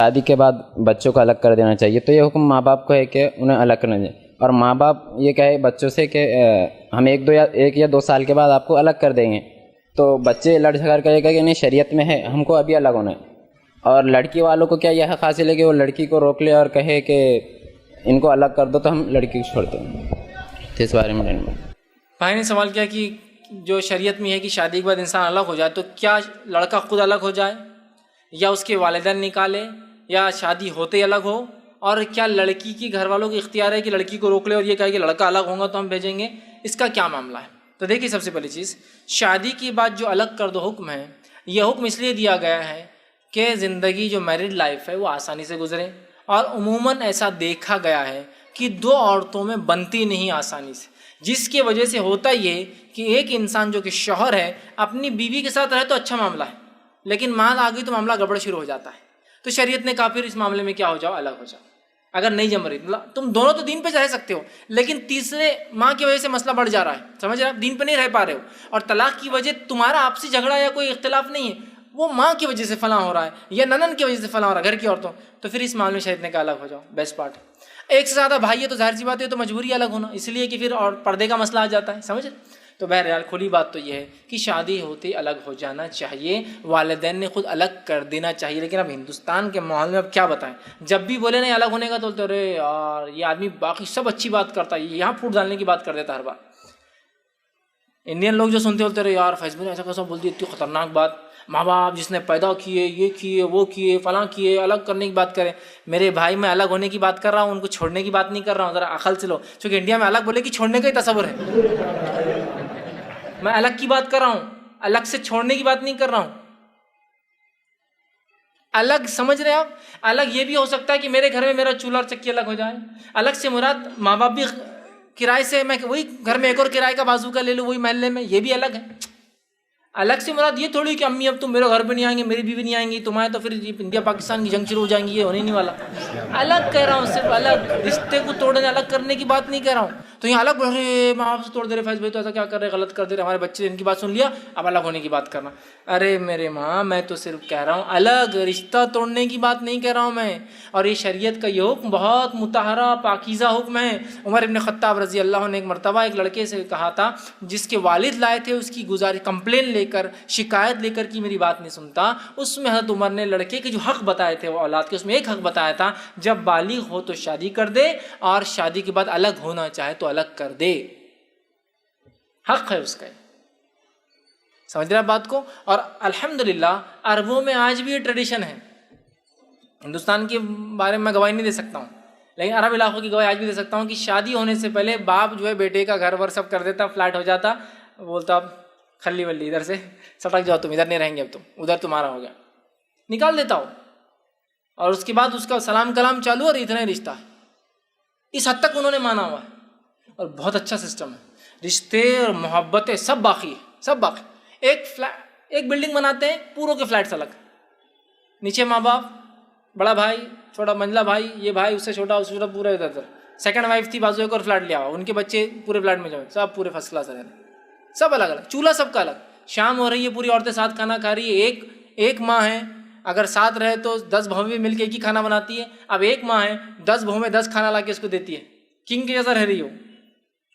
शादी के बाद बच्चों को अलग कर देना चाहिए, तो ये हुक्म माँ बाप को है कि उन्हें अलग करना चाहिए। और माँ बाप ये कहे बच्चों से कि हम 1 या 2 साल के बाद आपको अलग कर देंगे, तो बच्चे लड़ झगड़ करेगा कि नहीं शरीयत में है हमको अभी अलग होना है। और लड़की वालों को क्या यह हासिल है कि वो लड़की को रोक ले और कहे कि इनको अलग कर दो तो हम लड़की को छोड़ दें। तो इस बारे में भाई ने सवाल किया कि जो शरीयत में है कि शादी के बाद इंसान अलग हो जाए, तो क्या लड़का खुद अलग हो जाए या उसके वालिदैन निकाले या शादी होते ही अलग हो, और क्या लड़की की घर वालों को इख्तियार है कि लड़की को रोक ले और ये कहे कि लड़का अलग होगा तो हम भेजेंगे, इसका क्या मामला है? तो देखिए, सबसे पहली चीज़, शादी के बाद जो अलग कर दो हुक्म है, यह हुक्म इसलिए दिया गया है कि ज़िंदगी जो मैरिड लाइफ है वो आसानी से गुजरे। और उमूमन ऐसा देखा गया है कि 2 औरतों में बनती नहीं आसानी से, जिसकी वजह से होता ये कि एक इंसान जो कि शौहर है अपनी बीवी के साथ रहे तो अच्छा मामला है, लेकिन माँ आ गई तो मामला गड़बड़ शुरू हो जाता है। तो शरीयत ने कहा फिर इस मामले में क्या हो जाओ, अलग हो जाओ। अगर नहीं जम रही, मतलब तुम दोनों तो दीन पे रह सकते हो, लेकिन तीसरे माँ की वजह से मसला बढ़ जा रहा है, समझ रहे, आप दीन पे नहीं रह पा रहे हो, और तलाक की वजह तुम्हारा आपसी झगड़ा या कोई इख्तिलाफ नहीं है, वो माँ की वजह से फला हो रहा है या ननन की वजह से फला हो रहा है घर की औरतों, तो फिर इस मामले में शरीयत ने कहा अलग हो जाओ, बेस्ट पार्ट है। एक से ज़्यादा भाई है तो जाहिर सी बात है तो मजबूरी अलग होना, इसलिए कि फिर और पर्दे का मसला आ जाता है, समझ। तो बहरहाल खुली बात तो यह है कि शादी होते अलग हो जाना चाहिए, वालिदैन ने खुद अलग कर देना चाहिए। लेकिन अब हिंदुस्तान के माहौल में अब क्या बताएं, जब भी बोले नहीं अलग होने का तो बोलते अरे यार ये आदमी बाकी सब अच्छी बात करता है, यहाँ फूट डालने की बात कर देता हर बार। इंडियन लोग जो सुनते बोलते रहे यार फैसबुक ने ऐसा कैसा बोल दिया, इतनी खतरनाक बात, माँ बाप जिसने पैदा किए, ये किए, वो किए, फलां किए, अलग करने की बात करें। मेरे भाई मैं अलग होने की बात कर रहा हूँ, उनको छोड़ने की बात नहीं कर रहा हूँ, ज़रा अकल से लो, क्योंकि इंडिया में अलग बोले कि छोड़ने का ही तस्वर है। मैं अलग की बात कर रहा हूँ, अलग से छोड़ने की बात नहीं कर रहा हूँ। अलग समझ रहे आप, अलग ये भी हो सकता है कि मेरे घर में मेरा चूल्हा और चक्की अलग हो जाए। अलग से मुराद माँ बाप भी किराए से, मैं वही घर में एक और किराए का बाजू का ले लूँ वही महल्ले में, ये भी अलग है। अलग से मुराद ये थोड़ी कि अम्मी अब तुम मेरे घर पे नहीं आएंगे, मेरी बीवी नहीं आएंगी, तुम आए तो फिर इंडिया पाकिस्तान की जंग शुरू हो जाएंगी, ये होने नहीं वाला। अलग कह रहा हूँ, सिर्फ अलग, रिश्ते को तोड़ने अलग करने की बात नहीं कह रहा हूँ। तो यहाँ अलग बोल रहे माँ बाप से तोड़ दे रहे, फैज भाई तो ऐसा क्या कर रहे, गलत कर दे रहे, हमारे बच्चे इनकी बात सुन लिया अब अलग होने की बात करना। अरे मेरे माँ, मैं तो सिर्फ कह रहा हूँ अलग, रिश्ता तोड़ने की बात नहीं कह रहा हूँ मैं। और ये शरीयत का ये हुक्म बहुत मुतहरा पाकीज़ा हुक्म है। उमर इब्न खत्ताब रज़ी अल्लाह ने एक मरतबा एक लड़के से कहा था, जिसके वालिद लाए थे उसकी गुजारिश कंप्लेन लेकर, शिकायत लेकर कि मेरी बात नहीं सुनता, उसमें हज़रत उमर ने लड़के के जो हक़ बताए थे वो औलाद के, उसमें एक हक़ बताया था, जब बालिग हो तो शादी कर दे और शादी के बाद अलग होना चाहे तो अलग कर दे, हक़ है उसका। समझ रहे आप बात को। और अल्हम्दुलिल्लाह अरबों में आज भी ये ट्रेडिशन है। हिंदुस्तान के बारे में मैं गवाही नहीं दे सकता हूँ, लेकिन अरब इलाकों की गवाही आज भी दे सकता हूँ कि शादी होने से पहले बाप जो है बेटे का घर वर सब कर देता, फ्लैट हो जाता, बोलता अब खल्ली वल्ली इधर से सटक जाओ, तुम इधर नहीं रहेंगे, अब तुम उधर तुम्हारा हो गया, निकाल देता हो। और उसके बाद उसका सलाम कलाम चालू और इतना ही रिश्ता है। इस हद तक उन्होंने माना हुआ है और बहुत अच्छा सिस्टम है। रिश्ते और मोहब्बतें सब बाकी है, सब बाकी। एक बिल्डिंग बनाते हैं, पूरों के फ्लैट्स अलग, नीचे माँ बाप, बड़ा भाई, छोटा मंझला भाई, ये भाई उससे छोटा उससे छोटा, पूरा इधर उधर। सेकंड वाइफ थी बाजू, एक और फ्लैट लिया हुआ, उनके बच्चे पूरे फ्लैट में जाओ, सब पूरे फर्स्ट क्लास रहने, सब अलग अलग, चूल्हा सबका अलग। शाम हो रही है, पूरी औरतें साथ खाना खा रही है। एक माँ है, अगर साथ रहे तो 10 बहू भी मिलकर एक ही खाना बनाती है। अब एक माँ है, 10 बहू में 10 खाना ला के उसको देती है, किंग के जैसा रह रही हो,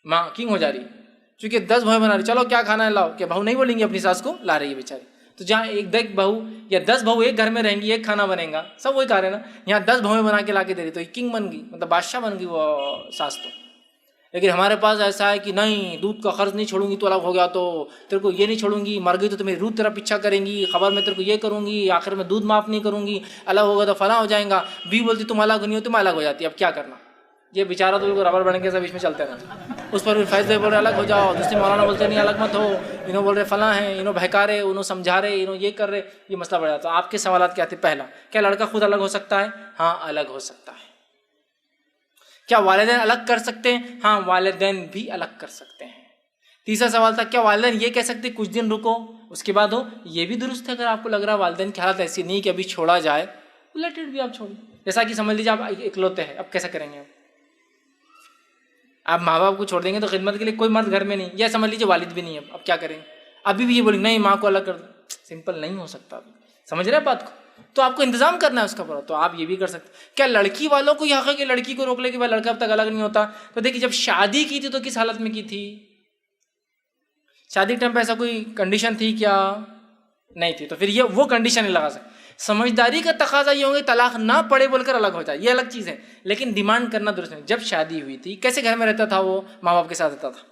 माँ किंग हो जा रही है, क्योंकि 10 बहू बना रही, चलो क्या खाना है लाओ, क्या बहू नहीं बोलेंगी अपनी सास को, ला रही है बेचारी। तो जहाँ एक 10 बहू या 10 बहू एक घर में रहेंगी, एक खाना बनेगा, सब वही खा रहे ना, यहाँ 10 बहू बना के ला के दे रही, तो किंग बन गई, मतलब बादशाह बन गई वो सास तो। लेकिन हमारे पास ऐसा है कि नहीं, दूध का खर्च नहीं छोड़ूंगी तो अलग हो गया, तो तेरे को ये नहीं छोड़ूंगी, मर गई तो मेरी रूह तेरा पीछा करेंगी, खबर में तेरे को ये करूंगी, आखिर में दूध माफ़ नहीं करूंगी, अलग होगा तो फला हो जाएगा। भी बोलती तुम अलग नहीं हो, तुम अलग हो जाती, अब क्या करना। ये बेचारा तो बिल्कुल रबर बन के सब बीच में चलते रहते। उस पर फिर फैसले बोल रहे अलग हो जाओ, दूसरे मौलाना बोलते नहीं अलग मत हो, इन्हों बोल रहे फला है, इन्हों बहका रहे, उन्हों समझा रहे, इन्हों ये कर रहे, ये मसला बढ़ जाता। आपके सवाल क्या थे? पहला, क्या लड़का खुद अलग हो सकता है? हाँ, अलग हो सकता है। क्या वालिदैन अलग कर सकते हैं? हाँ, वालिदैन भी अलग कर सकते हैं। तीसरा सवाल था, क्या वालिदैन ये कह सकते कुछ दिन रुको उसके बाद हो? ये भी दुरुस्त है। अगर आपको लग रहा है वालिदैन की हालत ऐसी नहीं कि अभी छोड़ा जाए, लेट इट भी, आप छोड़िए। जैसा कि समझ लीजिए आप इकलौते हैं, अब कैसा करेंगे आप माँ बाप को छोड़ देंगे तो खिदमत के लिए कोई मर्द घर में नहीं, या समझ लीजिए वालिद भी नहीं है, अब क्या करेंगे? अभी भी ये बोलेंगे नहीं माँ को अलग कर दो, सिंपल नहीं हो सकता। अभी समझ रहे हैं बात को? तो आपको इंतजाम करना है उसका पूरा, तो आप ये भी कर सकते हैं। क्या लड़की वालों को यह हक है कि लड़की को रोक ले कि भाई लड़का अब तक अलग नहीं होता? तो देखिए, जब शादी की थी तो किस हालत में की थी? शादी के टाइम पे ऐसा कोई कंडीशन थी क्या? नहीं थी। तो फिर ये वो कंडीशन नहीं लगा सकते। समझदारी का तकाजा ये होगा तलाक ना पड़े बोलकर अलग हो जाए, ये अलग चीज़ है, लेकिन डिमांड करना दुरुस्त नहीं। जब शादी हुई थी, कैसे घर में रहता था वो, माँ बाप के साथ रहता था,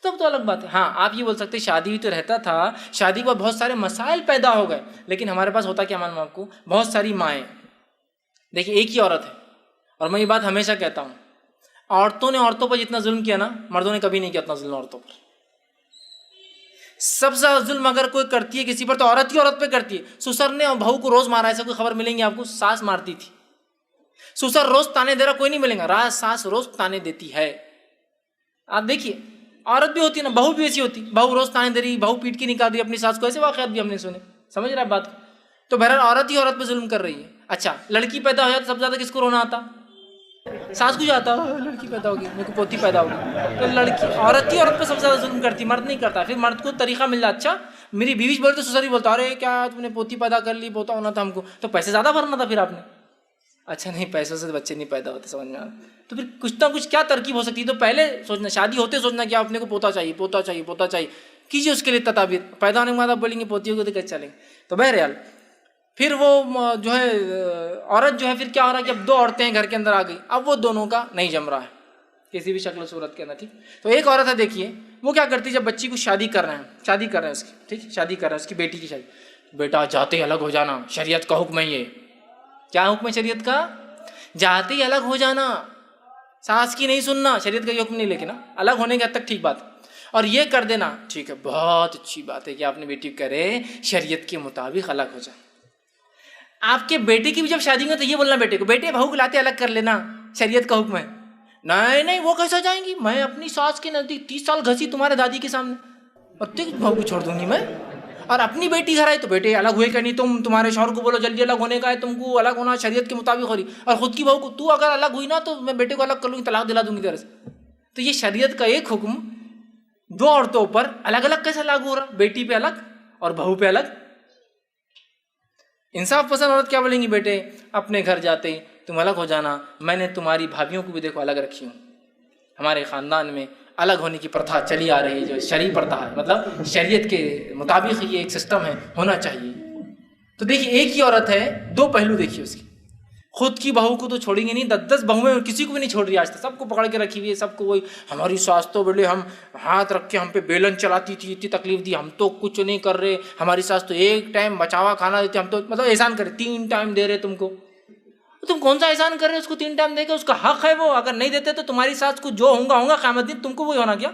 तब तो अलग बात है। हाँ, आप ये बोल सकते हैं शादी हुई तो रहता था, शादी के बाद बहुत सारे मसाइल पैदा हो गए, लेकिन हमारे पास होता क्या मालूम आपको, बहुत सारी माएँ। देखिए, एक ही औरत है, और मैं ये बात हमेशा कहता हूँ, औरतों ने औरतों पर जितना जुल्म किया ना, मर्दों ने कभी नहीं किया उतना जुल्म औरतों पर। सबसे ज्यादा जुल्म अगर कोई करती है किसी पर तो औरत ही औरत पे करती है। ससुर ने और बहू को रोज मारा, ऐसा कोई खबर मिलेंगी आपको? सास मारती थी। ससुर रोज ताने दे रहा, कोई नहीं मिलेगा। सास रोज ताने देती है। आप देखिए, औरत भी होती है ना, बहू भी ऐसी होती, बहू रोज ताने दे रही, बहू पीट के निकाल रही अपनी सास को, ऐसे वाकयात भी हमने सुने। समझ रहा है बात को? तो बहरहाल औरत ही औरत पे जुल्म कर रही है। अच्छा, लड़की पैदा हो जाए तो सबसे ज्यादा किसको रोना आता? सास को जाता, लड़की पैदा होगी, मेरे को पोती पैदा होगी। तो लड़की, औरत ही औरत पे सबसे ज्यादा जुल्म करती, मर्द नहीं करता। फिर मर्द को तरीका मिल जाता, अच्छा मेरी बीवी बोलते तो ससुर ही बोलता, अरे क्या तुमने पोती पैदा कर ली, पोता होना था हमको, तो पैसे ज्यादा भरना था फिर आपने। अच्छा नहीं, पैसों से बच्चे नहीं पैदा होते, समझ में आ रहा? तो फिर कुछ ना कुछ क्या तरकीब हो सकती है? तो पहले सोचना, शादी होते सोचना कि अपने को पोता चाहिए, पोता चाहिए, पोता चाहिए, कीजिए उसके लिए तदाबीर। पैदा होने के बाद आप बोलेंगे पोतियों को तो कैसे चलेंगे? तो बहरहाल फिर वो जो है औरत जो है, फिर क्या हो रहा है कि अब दो औरतें हैं घर के अंदर आ गई, अब वो दोनों का नहीं जम रहा है किसी भी शक्ल सूरत के अंदर, ठीक। तो एक औरत है, देखिए वो क्या करती है, जब बच्ची को शादी कर रहे हैं उसकी, ठीक, शादी कर रहे हैं उसकी बेटी की शादी, बेटा जाते ही अलग हो जाना, शरीयत का हुक्म है ये। क्या हुक्म है शरीयत का? जाते ही अलग हो जाना, सास की नहीं सुनना, शरीयत का हुक्म नहीं, लेकिन अलग होने के हद तक ठीक बात, और ये कर देना ठीक है, बहुत अच्छी बात है कि आपने बेटी करे शरीयत के मुताबिक अलग हो जाए। आपके बेटे की भी जब शादी में तो ये बोलना बेटे को, बेटे बहू को लाते अलग कर लेना, शरीयत का हुक्म है। नहीं नहीं, वो कैसे जाएंगी, मैं अपनी सास के नजदीक 30 साल घसी तुम्हारे दादी के सामने, और तेरी बहू को छोड़ दूंगी मैं। और अपनी बेटी घर आई तो बेटे अलग हुए क्या नहीं, तुम तुम्हारे शौहर को बोलो जल्दी अलग होने का है, तुमको अलग होना शरीयत के मुताबिक हो रही, और खुद की बहू को तू अगर अलग हुई ना तो मैं बेटे को अलग कर लूंगी, तलाक दिला दूंगी तेरे से। तो ये शरीयत का एक हुक्म दो औरतों पर अलग अलग कैसे लागू हो रहा, बेटी पे अलग और बहू पे अलग। इंसाफ पसंद औरत क्या बोलेंगी, बेटे अपने घर जाते ही तुम अलग हो जाना, मैंने तुम्हारी भाभियों को भी देखो अलग रखी हूँ, हमारे ख़ानदान में अलग होने की प्रथा चली आ रही है, जो शरई प्रथा है, मतलब शरीयत के मुताबिक ये एक सिस्टम है, होना चाहिए। तो देखिए, एक ही औरत है, दो पहलू देखिए उसकी, खुद की बहू को तो छोड़ेंगे नहीं, 10-10 बहुएं किसी को भी नहीं छोड़ रही आज तक, सबको पकड़ के रखी हुई है, सबको वही, हमारी सास तो बोले हम हाथ रख के हम पे बेलन चलाती थी, इतनी तकलीफ दी, हम तो कुछ नहीं कर रहे, हमारी सास तो एक टाइम बचावा खाना देती, हम तो मतलब एहसान करे 3 टाइम दे रहे तुमको, तुम कौन सा एहसान कर रहे हो उसको 3 टाइम देके, उसका हक है वो, अगर नहीं देते तो तुम्हारी सास को जो होगा क़यामत दिन तुमको वही होना क्या,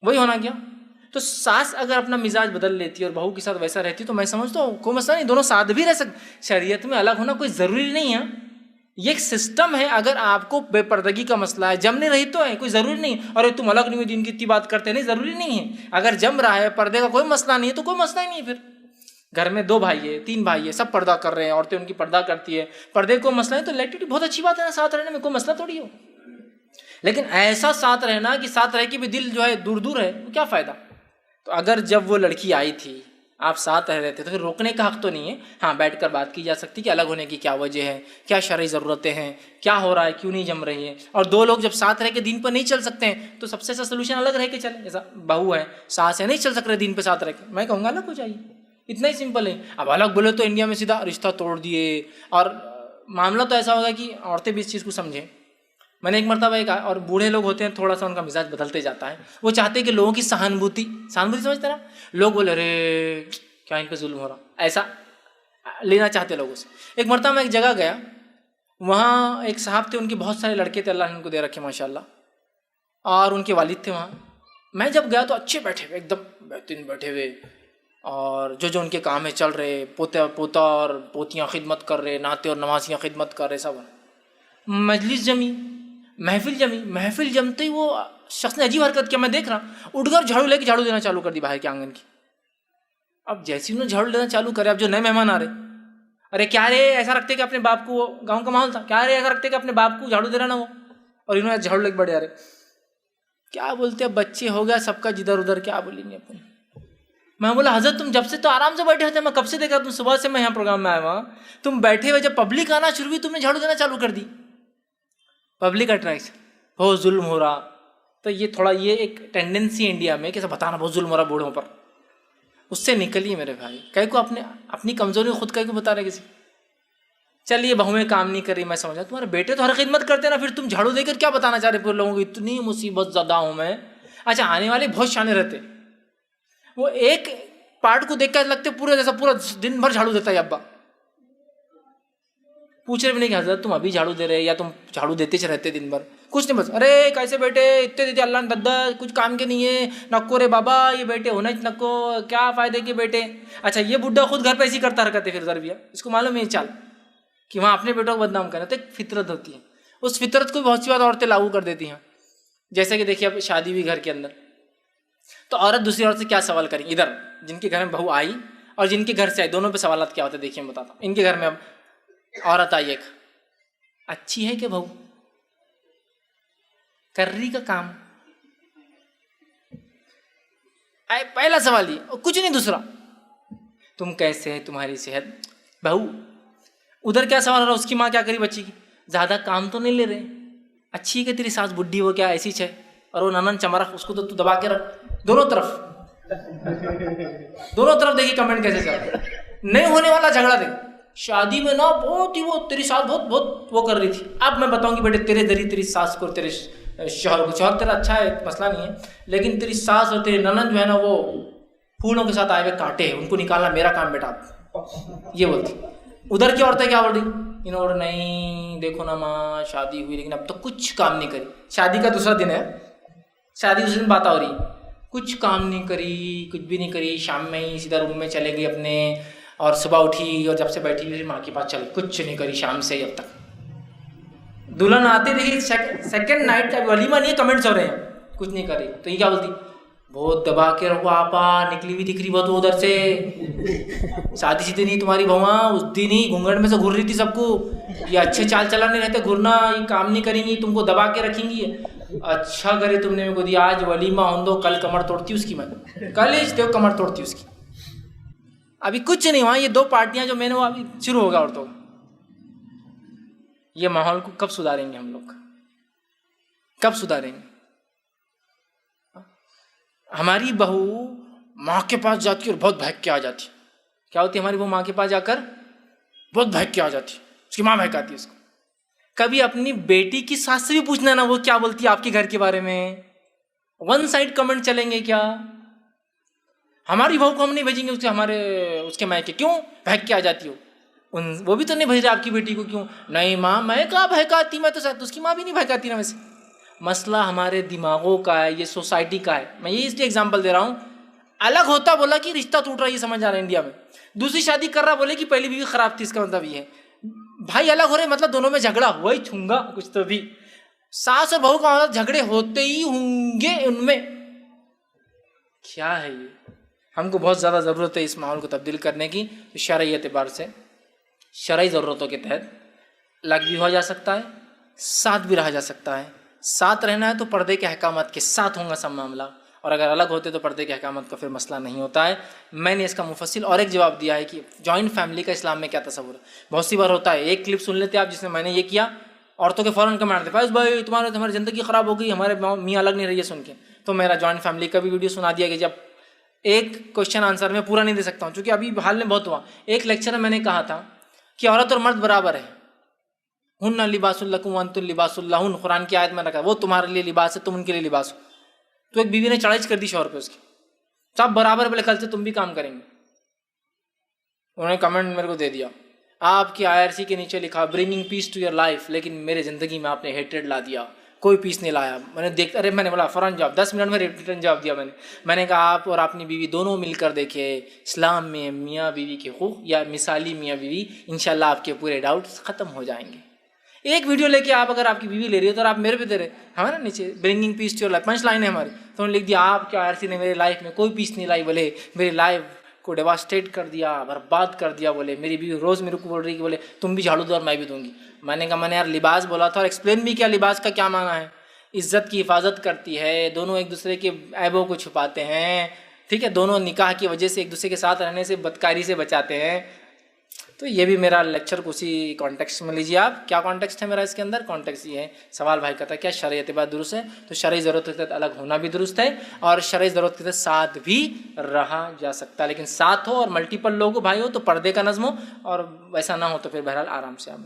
वही होना क्या। तो सास अगर अपना मिजाज बदल लेती है और बहू के साथ वैसा रहती है तो मैं समझता हूँ कोई मसला नहीं, दोनों साथ भी रह सकते, शरीयत में अलग होना कोई ज़रूरी नहीं है, ये एक सिस्टम है। अगर आपको बेपर्दगी का मसला है, जम नहीं रही तो है, कोई ज़रूरी नहीं, अरे तुम अलग नहीं हुई दिन की इतनी बात करते नहीं, ज़रूरी नहीं है। अगर जम रहा है, पर्दे का कोई मसला नहीं है तो कोई मसला ही नहीं है। फिर घर में 2 भाई है 3 भाई है, सब पर्दा कर रहे हैं, औरतें उनकी पर्दा करती है, पर्दे को मसला है तो लेट इट, बहुत अच्छी बात है ना, साथ रहने में कोई मसला थोड़ी हो। लेकिन ऐसा साथ रहना कि साथ रह के भी दिल जो है दूर दूर है, तो क्या फ़ायदा। तो अगर जब वो लड़की आई थी आप साथ रह रहे थे तो फिर रोकने का हक तो नहीं है, हाँ बैठकर बात की जा सकती कि अलग होने की क्या वजह है, क्या शरई ज़रूरतें हैं, क्या हो रहा है, क्यों नहीं जम रही है। और 2 लोग जब साथ रह के दिन पर नहीं चल सकते हैं तो सबसे अच्छा सोल्यूशन अलग रह के चले, जैसा बहू है सास है नहीं चल सक रहे दिन पे साथ रह के, मैं कहूँगा अलग हो जाइए, इतना ही सिंपल है। अब अलग बोले तो इंडिया में सीधा रिश्ता तोड़ दिए, और मामला तो ऐसा होगा कि औरतें भी इस चीज़ को समझें। मैंने एक मरतबा एक, और बूढ़े लोग होते हैं थोड़ा सा उनका मिजाज बदलते जाता है, वो चाहते हैं कि लोगों की सहानुभूति समझते ना, लोग बोले अरे क्या इन पे जुल्म हो रहा, ऐसा लेना चाहते लोगों से। एक मरतबा मैं एक जगह गया, वहाँ एक साहब थे, उनके बहुत सारे लड़के थे, अल्लाह ने उनको दे रखे माशाल्लाह, और उनके वालिद थे वहाँ। मैं जब गया तो अच्छे बैठे हुए, एकदम बेहतरीन बैठे हुए, और जो उनके काम है चल रहे, पोता और पोतियाँ खिदमत कर रहे, नाते और नवासियाँ खिदमत कर रहे, सब मजलिस जमी, महफिल जमते ही वो शख्स ने अजीब हरकत किया, मैं देख रहा, उठकर झाड़ू लेके झाड़ू देना चालू कर दी बाहर के आंगन की। अब जैसे उन्होंने झाड़ू देना चालू करे, अब जो नए मेहमान आ रहे, अरे क्या रे ऐसा रखते कि अपने बाप को, गांव का माहौल था, क्या रे ऐसा रखते कि अपने बाप को झाड़ू दे रहा ना वो, और इन्होंने झाड़ू लेके बढ़े आ रहे, क्या बोलते हैं, बच्चे हो गया सबका जिधर उधर, क्या बोलेंगे अपन। मैं बोला हजरत तुम जब से तो आराम से बैठे होते, मैं कब से देखा, तुम सुबह से मैं यहाँ प्रोग्राम में आया हुआ, तुम बैठे हुए, जब पब्लिक आना शुरू हुई तुमने झाड़ू देना चालू कर दी। पब्लिक अट्रैक्शन, बहुत जुल्म हो रहा। तो ये थोड़ा ये एक टेंडेंसी इंडिया में कैसे बताना बहुत जुल्म हो रहा बूढ़ों पर, उससे निकलिए मेरे भाई। कहीं को अपनी कमजोरी खुद कहीं को बता रहे किसी। चलिए बहुएं काम नहीं कर रही, मैं समझा, तुम्हारे बेटे तो हर खिदमत करते ना, फिर तुम झाड़ू देकर क्या बताना चाह रहे पूरे लोगों को, इतनी मुसीबत ज़्यादा हूँ मैं। अच्छा, आने वाले बहुत शाने रहते, वो एक पार्ट को देख कर लगते पूरे जैसा पूरा दिन भर झाड़ू देता है अब्बा। पूछ रहे भी नहीं कि हजरत तुम अभी झाड़ू दे रहे या तुम झाड़ू देते रहते दिन भर, कुछ नहीं, बस अरे कैसे बेटे इतने देते अल्लाह ने दद्दा, कुछ काम के नहीं है, नको रे बाबा, ये बेटे होना ही नको, क्या फ़ायदे के बेटे। अच्छा, ये बुढ़ा खुद घर पे ऐसी करता हरकत है, फिर उधर भी है, इसको मालूम है चाल कि वहाँ अपने बेटों को बदनाम करना। तो एक फितरत होती है, उस फितरत को बहुत सी बात औरतें लागू कर देती हैं। जैसे कि देखिए अब शादी हुई घर के अंदर, तो औरत दूसरी औरत से क्या सवाल करेगी, इधर जिनके घर में बहू आई और जिनके घर से आई, दोनों पे सवालात क्या होते हैं देखिए मैं बताता हूँ। इनके घर में अब औरत आई, एक अच्छी है कि बहू, कर रही का काम, पहला सवाल ये, और कुछ नहीं दूसरा, तुम कैसे है, तुम्हारी सेहत, बहू। उधर क्या सवाल हो रहा, उसकी माँ क्या करी बच्ची की, ज्यादा काम तो नहीं ले रहे, अच्छी है कि तेरी सास बुढ़ी हो क्या ऐसी है, और वो ननन चमरख उसको तो तू दबा के रख। दोनों तरफ देखिए कमेंट कैसे चल रहा है। नहीं होने वाला झगड़ा देख, शादी में ना बहुत ही वो तेरी सास बहुत वो कर रही थी, अब मैं बताऊंगी बेटे तेरे दरी तेरी सास को, तेरे शौहर को, शौहर तेरा अच्छा है मसला नहीं है, लेकिन तेरी सास और तेरे ननन जो है ना वो फूलों के साथ आए हुए कांटे, उनको निकालना मेरा काम बेटा, ये बोलती। उधर की औरतें क्या बोल रही, इन्होंने नहीं देखो ना माँ शादी हुई लेकिन अब तो कुछ काम नहीं करी, शादी का दूसरा दिन है, शादी दूसरे दिन बात हो रही, कुछ काम नहीं करी, कुछ भी नहीं करी, शाम में ही सीधा रूम में चले गई अपने, और सुबह उठी और जब से बैठी हुई माँ के पास चली, कुछ नहीं करी शाम से अब तक। दुल्हन आते देखिए सेकंड नाइट का वलीमा नहीं है, कमेंट्स हो रहे हैं, कुछ नहीं करी, तो ये क्या बोलती, बहुत दबा के रखो आपा, निकली भी दिख रही बहुत उधर से, शादी सीधी नहीं तुम्हारी बहुआ, उस दिन ही घूंघट में से घूर रही थी सबको, ये अच्छे चाल चलन नहीं रहते, घूरना, ये काम नहीं करेंगी, तुमको दबा के रखेंगी। अच्छा करे तुमने मेरे को दिया, आज वलीमा हों दो, कल कमर तोड़ती उसकी, मैं कल ही देखो कमर तोड़ती उसकी। अभी कुछ नहीं हुआ, ये दो पार्टियां जो मैंने वो अभी शुरू होगा औरतों का। ये माहौल को कब सुधारेंगे हम लोग, कब सुधारेंगे। हमारी बहू माँ के पास जाती है और बहुत भाग के आ जाती है, क्या होती है हमारी बहू माँ के पास जाकर बहुत भाग के आ जाती है, उसकी माँ भहकाती है उसको। कभी अपनी बेटी की सास से भी पूछना ना वो क्या बोलती है आपके घर के बारे में, वन साइड कमेंट चलेंगे क्या। हमारी बहू को हम नहीं भेजेंगे उसके मायके, क्यों भाग के आ जाती हो, वो भी तो नहीं भेज रहे आपकी बेटी को, क्यों नहीं माँ मैं कहाँ भहकाती, मैं तो शायद उसकी माँ भी नहीं भहकाती ना वैसे। मसला हमारे दिमागों का है, ये सोसाइटी का है। मैं ये इसलिए एग्जांपल दे रहा हूँ, अलग होता बोला कि रिश्ता टूट रहा है, ये समझ आ रहा है इंडिया में, दूसरी शादी कर रहा बोले कि पहली बीवी खराब थी, इसका मतलब ये है भाई अलग हो रहे, मतलब दोनों में झगड़ा हुआ ही छूंगा कुछ तो भी, सास और बहू का मतलब झगड़े होते ही होंगे उनमें, क्या है ये। हमको बहुत ज़्यादा ज़रूरत है इस माहौल को तब्दील करने की, तो शरई एतबार से शरई ज़रूरतों के तहत अलग भी हो जा सकता है, साथ भी रहा जा सकता है। साथ रहना है तो पर्दे के अहकामात के साथ होगा सब मामला, और अगर अलग होते तो पर्दे के अहकामात का फिर मसला नहीं होता है। मैंने इसका मुफस्सिल और एक जवाब दिया है कि जॉइंट फैमिली का इस्लाम में क्या तस्वुर है। बहुत सी बार होता है, एक क्लिप सुन लेते आप जिसमें मैंने ये किया, औरतों के फ़ौरन कमेंट आते फैज़ भाई तुम्हारी ज़िंदगी ख़राब हो गई, हमारे मियाँ अलग नहीं रही है सुन के। तो मेरा जॉइंट फैमिली का भी वीडियो सुना दिया कि जब एक क्वेश्चन आंसर में पूरा नहीं दे सकता हूँ क्योंकि अभी हाल में बहुत हुआ। एक लेक्चर में मैंने कहा था कि औरत और मर्द बराबर है, हुन्ना लिबासुल लकुम व अंतुम लिबासुल लहुन, कुरान की आयत में रखा, वो तुम्हारे लिए लिबास है तुम उनके लिए लिबास हो। तो एक बीवी ने चढ़ाई कर दी शौहर पे उसकी, सब बराबर, बोले कल से तुम भी काम करेंगे। उन्होंने कमेंट मेरे को दे दिया, आपकी IRC के नीचे लिखा bringing peace to your life, लेकिन मेरे ज़िंदगी में आपने हेट्रेड ला दिया, कोई पीस नहीं लाया। मैंने बोला फ़ौरन जवाब, 10 मिनट में रिटर्न जवाब दिया मैंने कहा आप और अपनी बीवी दोनों मिलकर देखिए, इस्लाम में मियाँ बीवी के हुकूक या मिसाली मियाँ बीवी, इंशाल्लाह आपके पूरे डाउट्स ख़त्म हो जाएंगे। एक वीडियो लेके आप अगर आपकी बीवी ले रही हो तो आप मेरे पे दे रहे, हमारा नीचे bringing peace to your life 5 line है हमारी, तो उन्होंने लिख दिया आपके IRC ने मेरी लाइफ में कोई पीस नहीं लाई, बोले मेरी लाइफ को डेवास्टेट कर दिया, बर्बाद कर दिया, बोले मेरी बीवी रोज़ मेरे को बोल रही कि बोले तुम भी झाड़ू दो और मैं भी दूंगी। मैंने कहा मैंने यार लिबास बोला था और एक्सप्लेन भी किया लिबास का क्या माना है, इज़्ज़त की हिफाजत करती है, दोनों एक दूसरे के ऐबों को छुपाते हैं, ठीक है, दोनों निकाह की वजह से एक दूसरे के साथ रहने से बदकारी से बचाते हैं। तो ये भी मेरा लेक्चर उसी कॉन्टेक्स्ट में लीजिए आप। क्या कॉन्टेक्स्ट है मेरा इसके अंदर? कॉन्टेक्स्ट ये है, सवाल भाई कहता है क्या शरई एतबार दुरुस्त है? तो शरई ज़रूरत के तहत अलग होना भी दुरुस्त है और शरई ज़रूरत के तहत साथ भी रहा जा सकता है, लेकिन साथ हो और मल्टीपल लोग हो, भाई हो, तो पर्दे का नज़्म हो, और वैसा ना हो तो फिर बहरहाल आराम से आप